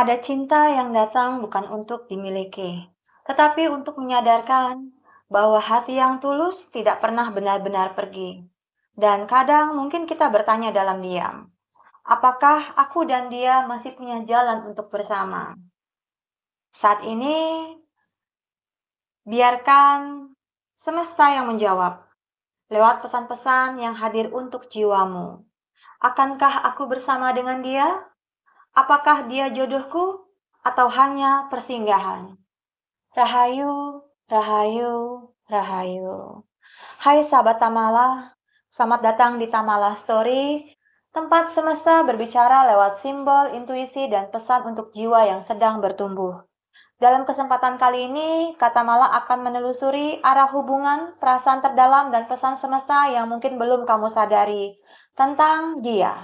Ada cinta yang datang bukan untuk dimiliki, tetapi untuk menyadarkan bahwa hati yang tulus tidak pernah benar-benar pergi. Dan kadang mungkin kita bertanya dalam diam, apakah aku dan dia masih punya jalan untuk bersama? Saat ini, biarkan semesta yang menjawab lewat pesan-pesan yang hadir untuk jiwamu. Akankah aku bersama dengan dia? Apakah dia jodohku atau hanya persinggahan? Rahayu, Rahayu, Rahayu. Hai sahabat Tamala, selamat datang di Tamala Story, tempat semesta berbicara lewat simbol, intuisi, dan pesan untuk jiwa yang sedang bertumbuh. Dalam kesempatan kali ini, Kata Mala akan menelusuri arah hubungan, perasaan terdalam, dan pesan semesta yang mungkin belum kamu sadari tentang dia.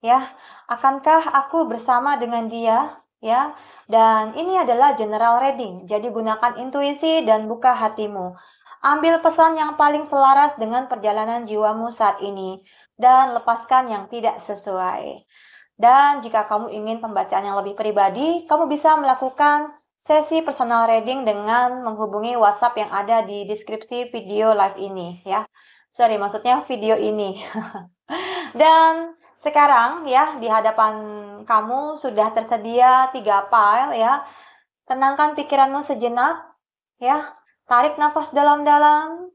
Ya, akankah aku bersama dengan dia? Ya, dan ini adalah general reading. Jadi gunakan intuisi dan buka hatimu. Ambil pesan yang paling selaras dengan perjalanan jiwamu saat ini dan lepaskan yang tidak sesuai. Dan jika kamu ingin pembacaan yang lebih pribadi, kamu bisa melakukan sesi personal reading dengan menghubungi WhatsApp yang ada di deskripsi video live ini ya. Sorry, maksudnya video ini. Dan sekarang ya di hadapan kamu sudah tersedia 3 file ya. Tenangkan pikiranmu sejenak ya. Tarik nafas dalam-dalam.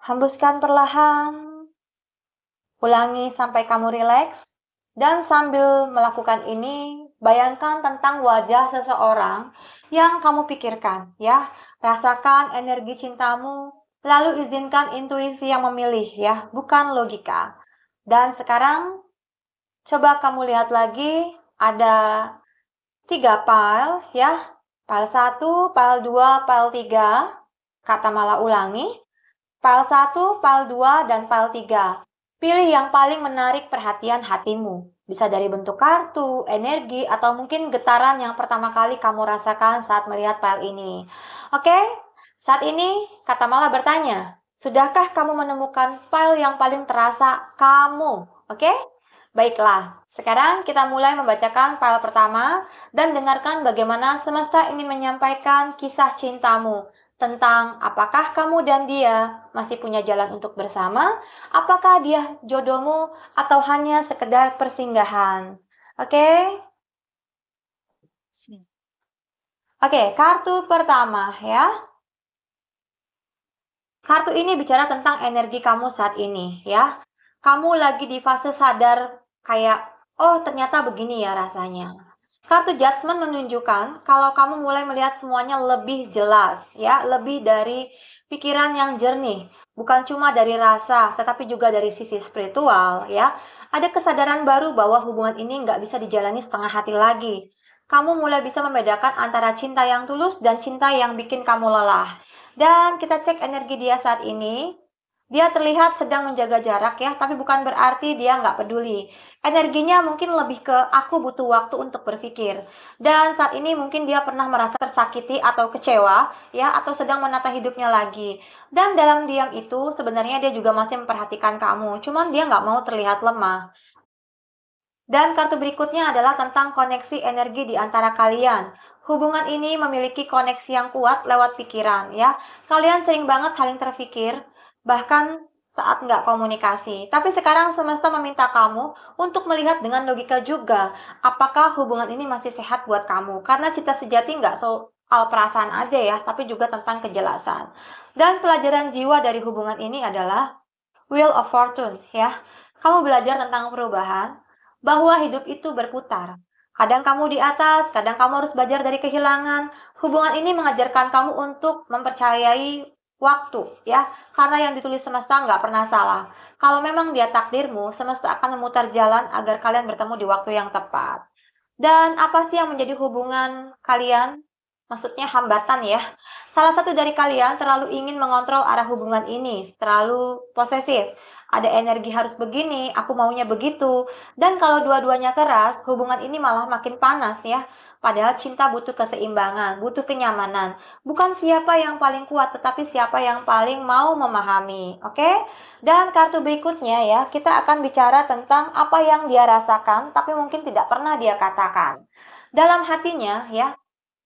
Hembuskan perlahan. Ulangi sampai kamu rileks. Dan sambil melakukan ini, bayangkan tentang wajah seseorang yang kamu pikirkan, ya. Rasakan energi cintamu, lalu izinkan intuisi yang memilih, ya, bukan logika. Dan sekarang, coba kamu lihat lagi, ada 3 file, ya. File 1, file 2, file 3. Kata Mala ulangi. File 1, file 2, dan file 3. Pilih yang paling menarik perhatian hatimu. Bisa dari bentuk kartu, energi, atau mungkin getaran yang pertama kali kamu rasakan saat melihat file ini. Oke, saat ini Kata Mala bertanya, sudahkah kamu menemukan file yang paling terasa kamu? Oke, baiklah. Sekarang kita mulai membacakan file pertama dan dengarkan bagaimana semesta ingin menyampaikan kisah cintamu tentang apakah kamu dan dia masih punya jalan untuk bersama, apakah dia jodohmu atau hanya sekedar persinggahan. Oke? Oke, kartu pertama ya. Kartu ini bicara tentang energi kamu saat ini ya. Kamu lagi di fase sadar kayak, oh ternyata begini ya rasanya. Kartu Judgment menunjukkan kalau kamu mulai melihat semuanya lebih jelas, ya, lebih dari pikiran yang jernih, bukan cuma dari rasa, tetapi juga dari sisi spiritual, ya. Ada kesadaran baru bahwa hubungan ini nggak bisa dijalani setengah hati lagi. Kamu mulai bisa membedakan antara cinta yang tulus dan cinta yang bikin kamu lelah. Dan kita cek energi dia saat ini. Dia terlihat sedang menjaga jarak ya, tapi bukan berarti dia nggak peduli. Energinya mungkin lebih ke aku butuh waktu untuk berpikir. Dan saat ini mungkin dia pernah merasa tersakiti atau kecewa ya, atau sedang menata hidupnya lagi. Dan dalam diam itu sebenarnya dia juga masih memperhatikan kamu, cuman dia nggak mau terlihat lemah. Dan kartu berikutnya adalah tentang koneksi energi di antara kalian. Hubungan ini memiliki koneksi yang kuat lewat pikiran ya. Kalian sering banget saling terpikir, bahkan saat nggak komunikasi. Tapi sekarang semesta meminta kamu untuk melihat dengan logika juga, apakah hubungan ini masih sehat buat kamu. Karena cinta sejati nggak soal perasaan aja ya, tapi juga tentang kejelasan. Dan pelajaran jiwa dari hubungan ini adalah Wheel of Fortune ya. Kamu belajar tentang perubahan, bahwa hidup itu berputar. Kadang kamu di atas, kadang kamu harus belajar dari kehilangan. Hubungan ini mengajarkan kamu untuk mempercayai waktu, ya. Karena yang ditulis semesta nggak pernah salah. Kalau memang dia takdirmu, semesta akan memutar jalan agar kalian bertemu di waktu yang tepat. Dan apa sih yang menjadi hubungan kalian? Maksudnya hambatan ya. Salah satu dari kalian terlalu ingin mengontrol arah hubungan ini, terlalu posesif. Ada energi harus begini, aku maunya begitu. Dan kalau dua-duanya keras, hubungan ini malah makin panas ya. Padahal cinta butuh keseimbangan, butuh kenyamanan. Bukan siapa yang paling kuat, tetapi siapa yang paling mau memahami. Oke? Dan kartu berikutnya ya, kita akan bicara tentang apa yang dia rasakan, tapi mungkin tidak pernah dia katakan. Dalam hatinya ya,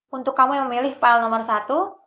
untuk kamu yang memilih file nomor satu,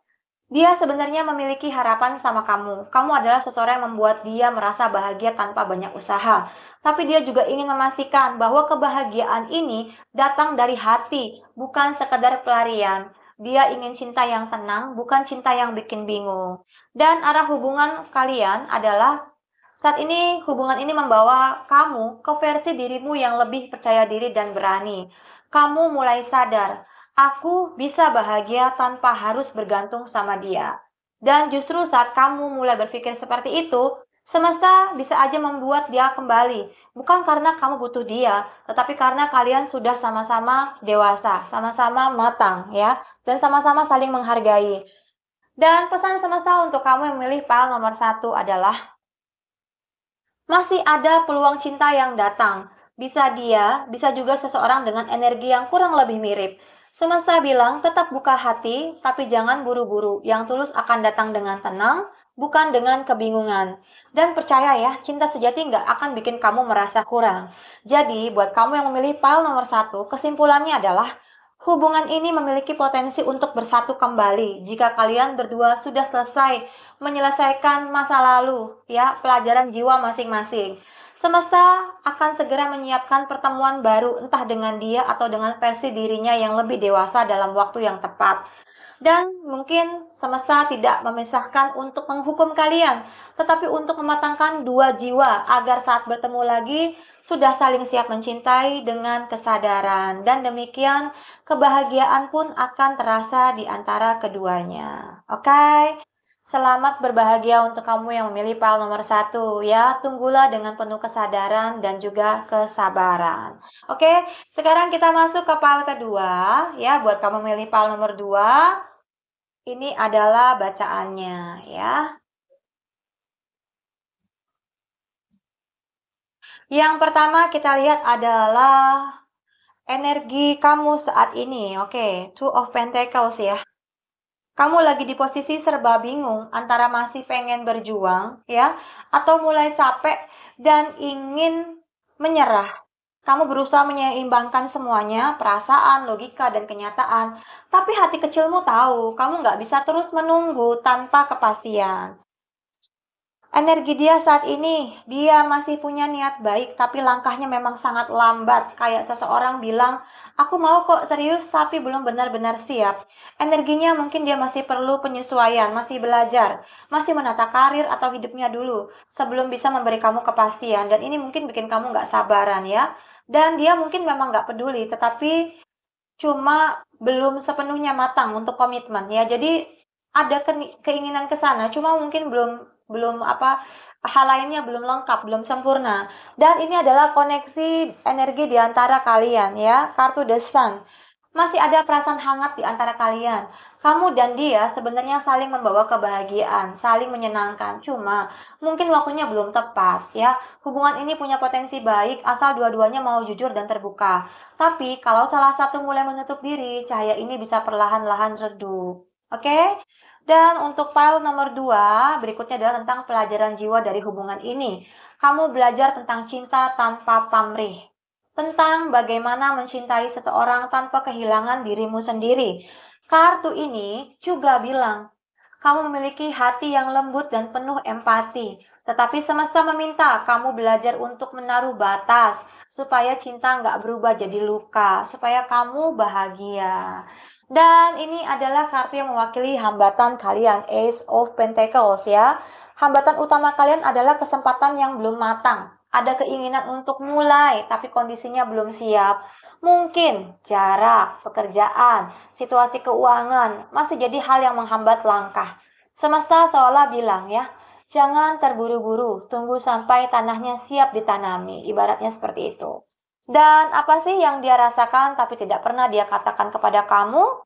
dia sebenarnya memiliki harapan sama kamu. Kamu adalah seseorang yang membuat dia merasa bahagia tanpa banyak usaha. Tapi dia juga ingin memastikan bahwa kebahagiaan ini datang dari hati, bukan sekedar pelarian. Dia ingin cinta yang tenang, bukan cinta yang bikin bingung. Dan arah hubungan kalian adalah saat ini hubungan ini membawa kamu ke versi dirimu yang lebih percaya diri dan berani. Kamu mulai sadar, aku bisa bahagia tanpa harus bergantung sama dia. Dan justru saat kamu mulai berpikir seperti itu, semesta bisa aja membuat dia kembali. Bukan karena kamu butuh dia, tetapi karena kalian sudah sama-sama dewasa, sama-sama matang ya, dan sama-sama saling menghargai. Dan pesan semesta untuk kamu yang memilih file nomor satu adalah masih ada peluang cinta yang datang. Bisa dia, bisa juga seseorang dengan energi yang kurang lebih mirip. Semesta bilang tetap buka hati, tapi jangan buru-buru. Yang tulus akan datang dengan tenang, bukan dengan kebingungan. Dan percaya ya, cinta sejati nggak akan bikin kamu merasa kurang. Jadi, buat kamu yang memilih file nomor satu, kesimpulannya adalah hubungan ini memiliki potensi untuk bersatu kembali jika kalian berdua sudah selesai menyelesaikan masa lalu, ya, pelajaran jiwa masing-masing. Semesta akan segera menyiapkan pertemuan baru, entah dengan dia atau dengan versi dirinya yang lebih dewasa dalam waktu yang tepat. Dan mungkin semesta tidak memisahkan untuk menghukum kalian, tetapi untuk mematangkan dua jiwa agar saat bertemu lagi sudah saling siap mencintai dengan kesadaran. Dan demikian kebahagiaan pun akan terasa di antara keduanya. Oke? Selamat berbahagia untuk kamu yang memilih file nomor satu ya. Tunggulah dengan penuh kesadaran dan juga kesabaran. Oke, sekarang kita masuk ke file kedua ya. Buat kamu memilih file nomor 2, ini adalah bacaannya ya. Yang pertama kita lihat adalah energi kamu saat ini. Oke, Two of Pentacles ya. Kamu lagi di posisi serba bingung antara masih pengen berjuang ya atau mulai capek dan ingin menyerah. Kamu berusaha menyeimbangkan semuanya, perasaan, logika, dan kenyataan. Tapi hati kecilmu tahu, kamu nggak bisa terus menunggu tanpa kepastian. Energi dia saat ini, dia masih punya niat baik, tapi langkahnya memang sangat lambat. Kayak seseorang bilang, aku mau kok serius, tapi belum benar-benar siap. Energinya mungkin dia masih perlu penyesuaian, masih belajar, masih menata karir atau hidupnya dulu, sebelum bisa memberi kamu kepastian. Dan ini mungkin bikin kamu nggak sabaran ya. Dan dia mungkin memang nggak peduli, tetapi cuma belum sepenuhnya matang untuk komitmen ya. Jadi ada keinginan ke sana, cuma mungkin belum belum apa hal lainnya belum lengkap, belum sempurna. Dan ini adalah koneksi energi di antara kalian ya. Kartu The Sun. Masih ada perasaan hangat di antara kalian. Kamu dan dia sebenarnya saling membawa kebahagiaan, saling menyenangkan. Cuma mungkin waktunya belum tepat ya. Hubungan ini punya potensi baik asal dua-duanya mau jujur dan terbuka. Tapi kalau salah satu mulai menutup diri, cahaya ini bisa perlahan-lahan redup. Oke? Dan untuk file nomor 2, berikutnya adalah tentang pelajaran jiwa dari hubungan ini. Kamu belajar tentang cinta tanpa pamrih. Tentang bagaimana mencintai seseorang tanpa kehilangan dirimu sendiri. Kartu ini juga bilang, kamu memiliki hati yang lembut dan penuh empati. Tetapi semesta meminta kamu belajar untuk menaruh batas, supaya cinta nggak berubah jadi luka, supaya kamu bahagia. Dan ini adalah kartu yang mewakili hambatan kalian, Ace of Pentacles ya. Hambatan utama kalian adalah kesempatan yang belum matang. Ada keinginan untuk mulai, tapi kondisinya belum siap. Mungkin jarak, pekerjaan, situasi keuangan masih jadi hal yang menghambat langkah. Semesta seolah bilang ya, jangan terburu-buru, tunggu sampai tanahnya siap ditanami, ibaratnya seperti itu. Dan apa sih yang dia rasakan tapi tidak pernah dia katakan kepada kamu?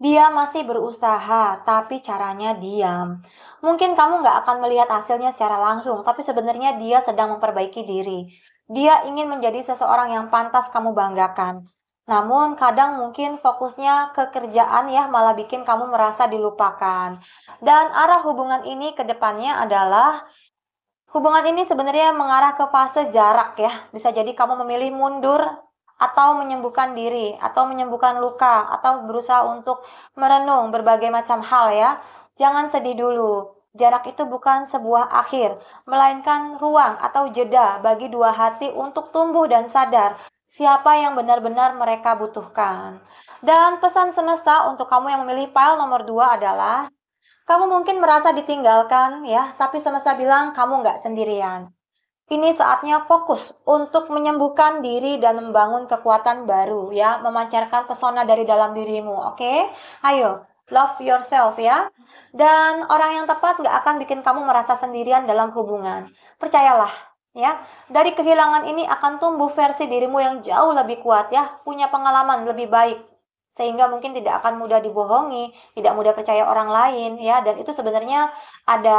Dia masih berusaha, tapi caranya diam. Mungkin kamu nggak akan melihat hasilnya secara langsung, tapi sebenarnya dia sedang memperbaiki diri. Dia ingin menjadi seseorang yang pantas kamu banggakan. Namun kadang mungkin fokusnya ke kerjaan ya malah bikin kamu merasa dilupakan. Dan arah hubungan ini ke depannya adalah hubungan ini sebenarnya mengarah ke fase jarak ya. Bisa jadi kamu memilih mundur atau menyembuhkan diri, atau menyembuhkan luka, atau berusaha untuk merenung berbagai macam hal ya. Jangan sedih dulu. Jarak itu bukan sebuah akhir, melainkan ruang atau jeda bagi dua hati untuk tumbuh dan sadar siapa yang benar-benar mereka butuhkan. Dan pesan semesta untuk kamu yang memilih pile nomor 2 adalah, kamu mungkin merasa ditinggalkan ya, tapi semesta bilang kamu nggak sendirian. Ini saatnya fokus untuk menyembuhkan diri dan membangun kekuatan baru ya, memancarkan pesona dari dalam dirimu, oke? Ayo, love yourself ya. Dan orang yang tepat nggak akan bikin kamu merasa sendirian dalam hubungan. Percayalah ya, dari kehilangan ini akan tumbuh versi dirimu yang jauh lebih kuat ya, punya pengalaman lebih baik. Sehingga mungkin tidak akan mudah dibohongi, tidak mudah percaya orang lain ya, dan itu sebenarnya ada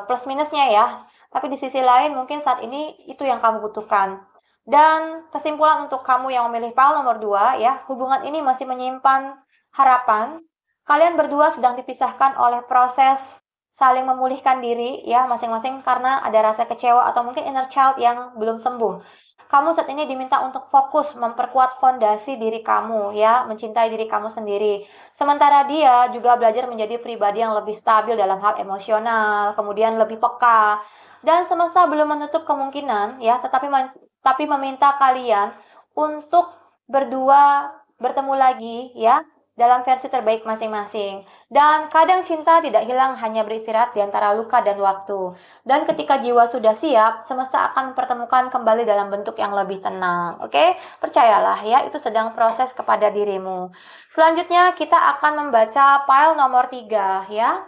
plus minusnya ya. Tapi di sisi lain mungkin saat ini itu yang kamu butuhkan. Dan kesimpulan untuk kamu yang memilih pile nomor 2 ya, hubungan ini masih menyimpan harapan. Kalian berdua sedang dipisahkan oleh proses saling memulihkan diri ya masing-masing karena ada rasa kecewa atau mungkin inner child yang belum sembuh. Kamu saat ini diminta untuk fokus memperkuat fondasi diri kamu ya, mencintai diri kamu sendiri. Sementara dia juga belajar menjadi pribadi yang lebih stabil dalam hal emosional, kemudian lebih peka. Dan semesta belum menutup kemungkinan ya, tapi meminta kalian untuk berdua bertemu lagi ya dalam versi terbaik masing-masing. Dan kadang cinta tidak hilang hanya beristirahat di antara luka dan waktu. Dan ketika jiwa sudah siap, semesta akan mempertemukan kembali dalam bentuk yang lebih tenang. Oke? Percayalah ya, itu sedang proses kepada dirimu. Selanjutnya kita akan membaca pile nomor 3 ya.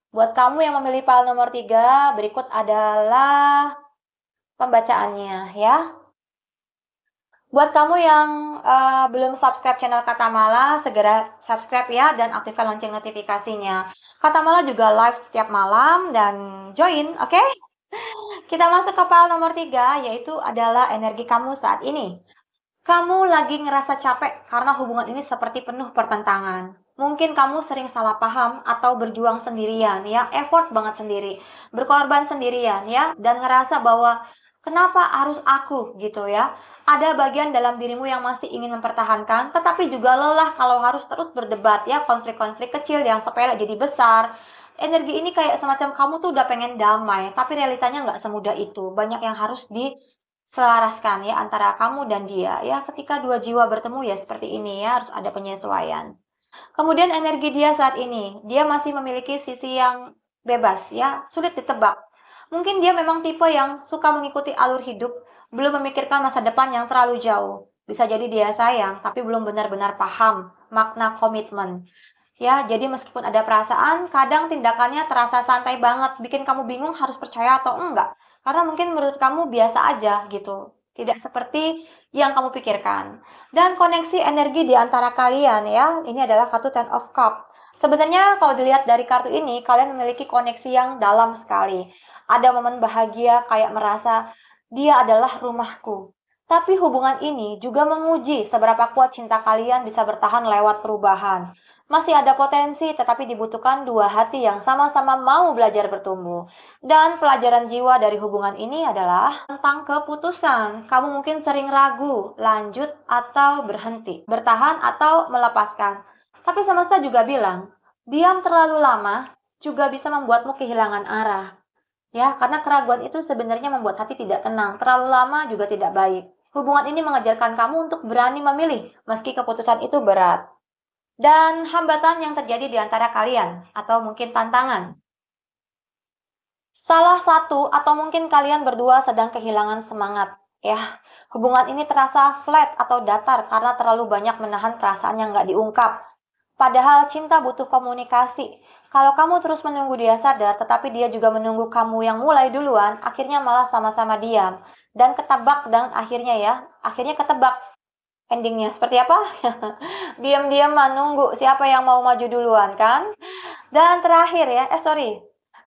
Buat kamu yang memilih pile nomor 3, berikut adalah pembacaannya ya. Buat kamu yang belum subscribe channel Katamala, segera subscribe ya dan aktifkan lonceng notifikasinya. Katamala juga live setiap malam dan join, oke? Kita masuk ke file nomor 3, yaitu adalah energi kamu saat ini. Kamu lagi ngerasa capek karena hubungan ini seperti penuh pertentangan. Mungkin kamu sering salah paham atau berjuang sendirian ya, effort banget sendiri, berkorban sendirian ya, dan ngerasa bahwa kenapa harus aku gitu ya. Ada bagian dalam dirimu yang masih ingin mempertahankan, tetapi juga lelah kalau harus terus berdebat ya, konflik-konflik kecil yang sepele jadi besar. Energi ini kayak semacam kamu tuh udah pengen damai, tapi realitanya nggak semudah itu. Banyak yang harus diselaraskan ya antara kamu dan dia ya. Ketika dua jiwa bertemu ya seperti ini ya, harus ada penyesuaian. Kemudian energi dia saat ini, dia masih memiliki sisi yang bebas ya, sulit ditebak. Mungkin dia memang tipe yang suka mengikuti alur hidup, belum memikirkan masa depan yang terlalu jauh. Bisa jadi dia sayang, tapi belum benar-benar paham makna komitmen. Ya, jadi meskipun ada perasaan, kadang tindakannya terasa santai banget, bikin kamu bingung harus percaya atau enggak. Karena mungkin menurut kamu biasa aja gitu, tidak seperti yang kamu pikirkan. Dan koneksi energi di antara kalian ya, ini adalah kartu Ten of Cup. Sebenarnya kalau dilihat dari kartu ini, kalian memiliki koneksi yang dalam sekali. Ada momen bahagia kayak merasa dia adalah rumahku. Tapi hubungan ini juga menguji seberapa kuat cinta kalian bisa bertahan lewat perubahan. Masih ada potensi, tetapi dibutuhkan dua hati yang sama-sama mau belajar bertumbuh. Dan pelajaran jiwa dari hubungan ini adalah tentang keputusan. Kamu mungkin sering ragu, lanjut atau berhenti, bertahan atau melepaskan. Tapi semesta juga bilang, diam terlalu lama juga bisa membuatmu kehilangan arah. Ya, karena keraguan itu sebenarnya membuat hati tidak tenang. Terlalu lama juga tidak baik. Hubungan ini mengajarkan kamu untuk berani memilih, meski keputusan itu berat. Dan hambatan yang terjadi di antara kalian, atau mungkin tantangan. Salah satu atau mungkin kalian berdua sedang kehilangan semangat. Ya, hubungan ini terasa flat atau datar karena terlalu banyak menahan perasaan yang nggak diungkap. Padahal cinta butuh komunikasi. Kalau kamu terus menunggu dia sadar, tetapi dia juga menunggu kamu yang mulai duluan, akhirnya malah sama-sama diam. Dan ketebak dan akhirnya ketebak endingnya seperti apa? Diam-diam menunggu siapa yang mau maju duluan kan? Dan terakhir ya,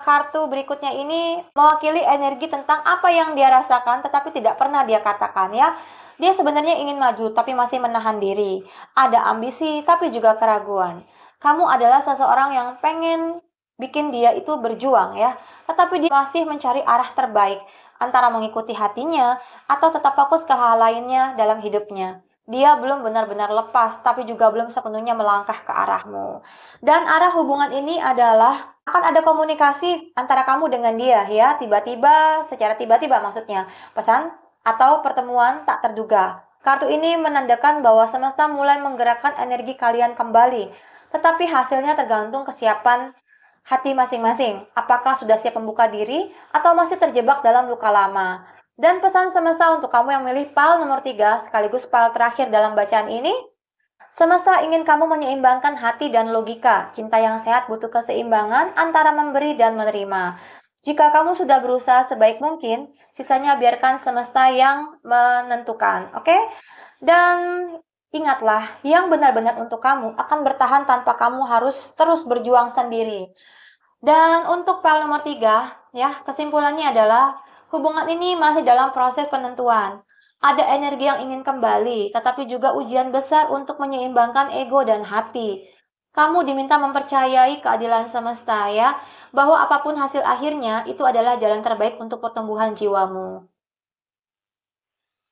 kartu berikutnya ini mewakili energi tentang apa yang dia rasakan tetapi tidak pernah dia katakan ya. Dia sebenarnya ingin maju tapi masih menahan diri. Ada ambisi tapi juga keraguan. Kamu adalah seseorang yang pengen bikin dia itu berjuang ya, tetapi dia masih mencari arah terbaik antara mengikuti hatinya atau tetap fokus ke hal lainnya dalam hidupnya. dia belum benar-benar lepas, tapi juga belum sepenuhnya melangkah ke arahmu. Dan arah hubungan ini adalah akan ada komunikasi antara kamu dengan dia ya, tiba-tiba, secara tiba-tiba maksudnya, pesan atau pertemuan tak terduga. Kartu ini menandakan bahwa semesta mulai menggerakkan energi kalian kembali, tetapi hasilnya tergantung kesiapan hati masing-masing. Apakah sudah siap membuka diri atau masih terjebak dalam luka lama? Dan pesan semesta untuk kamu yang milih pile nomor 3 sekaligus pile terakhir dalam bacaan ini, semesta ingin kamu menyeimbangkan hati dan logika. Cinta yang sehat butuh keseimbangan antara memberi dan menerima. Jika kamu sudah berusaha sebaik mungkin, sisanya biarkan semesta yang menentukan, oke? Dan ingatlah, yang benar-benar untuk kamu akan bertahan tanpa kamu harus terus berjuang sendiri. Dan untuk file nomor 3, ya, kesimpulannya adalah hubungan ini masih dalam proses penentuan. Ada energi yang ingin kembali, tetapi juga ujian besar untuk menyeimbangkan ego dan hati. Kamu diminta mempercayai keadilan semesta ya, bahwa apapun hasil akhirnya itu adalah jalan terbaik untuk pertumbuhan jiwamu.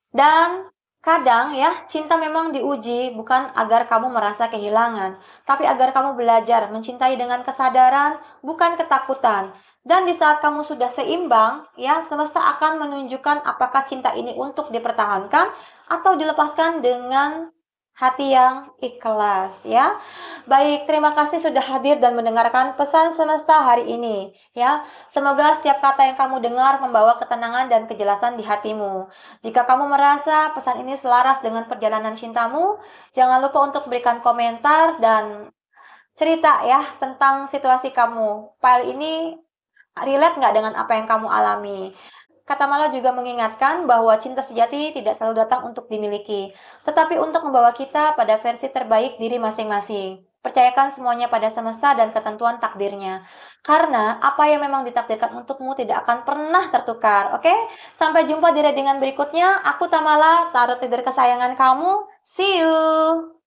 Dan kadang ya, cinta memang diuji bukan agar kamu merasa kehilangan, tapi agar kamu belajar mencintai dengan kesadaran, bukan ketakutan. Dan di saat kamu sudah seimbang, ya, semesta akan menunjukkan apakah cinta ini untuk dipertahankan atau dilepaskan dengan hati yang ikhlas, ya. Baik, terima kasih sudah hadir dan mendengarkan pesan semesta hari ini, ya. Semoga setiap kata yang kamu dengar membawa ketenangan dan kejelasan di hatimu. Jika kamu merasa pesan ini selaras dengan perjalanan cintamu, jangan lupa untuk berikan komentar dan cerita ya tentang situasi kamu. File ini relate nggak dengan apa yang kamu alami? Kata Mala juga mengingatkan bahwa cinta sejati tidak selalu datang untuk dimiliki, tetapi untuk membawa kita pada versi terbaik diri masing-masing. Percayakan semuanya pada semesta dan ketentuan takdirnya. Karena apa yang memang ditakdirkan untukmu tidak akan pernah tertukar, oke? Sampai jumpa di readingan berikutnya. Aku Tamala, tarot leader kesayangan kamu. See you!